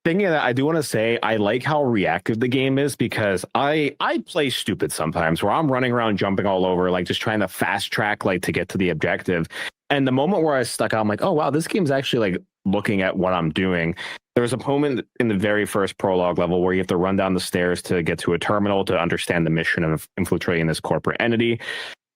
thing that I do want to say, I like how reactive the game is because I play stupid sometimes where I'm running around jumping all over, like just trying to fast track like to get to the objective. And the moment where I stuck out, I'm like, oh wow, this game's actually like looking at what I'm doing. There's a moment in the very first prologue level where you have to run down the stairs to get to a terminal to understand the mission of infiltrating this corporate entity.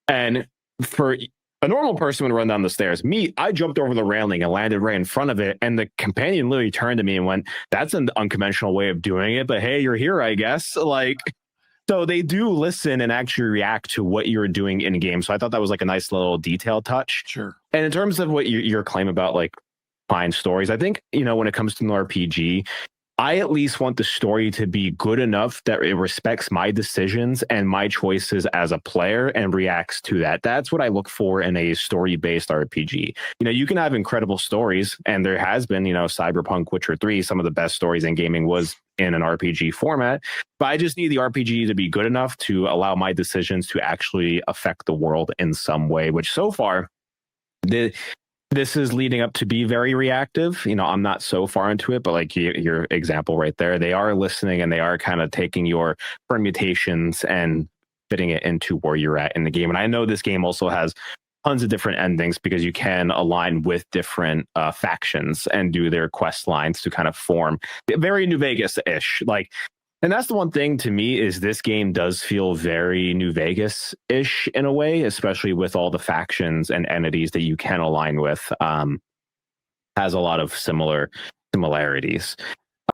And for a normal person would run down the stairs. Me, I jumped over the railing and landed right in front of it. And the companion literally turned to me and went, "That's an unconventional way of doing it, but hey, you're here, I guess." Like, so they do listen and actually react to what you're doing in game. So I thought that was like a nice little detail touch. Sure. And in terms of what your claim about like fine stories, I think, you know, when it comes to an RPG, I at least want the story to be good enough that it respects my decisions and my choices as a player and reacts to that. That's what I look for in a story-based RPG. You know, you can have incredible stories, and there has been, you know, Cyberpunk, Witcher 3, some of the best stories in gaming was in an RPG format. But I just need the RPG to be good enough to allow my decisions to actually affect the world in some way, which so far, this is leading up to be very reactive. You know, I'm not so far into it, but like your example right there, they are listening and they are kind of taking your permutations and fitting it into where you're at in the game. And I know this game also has tons of different endings because you can align with different factions and do their quest lines to kind of form very New Vegas-ish. Like, and that's the one thing to me is this game does feel very New Vegas-ish in a way, especially with all the factions and entities that you can align with. Has a lot of similarities.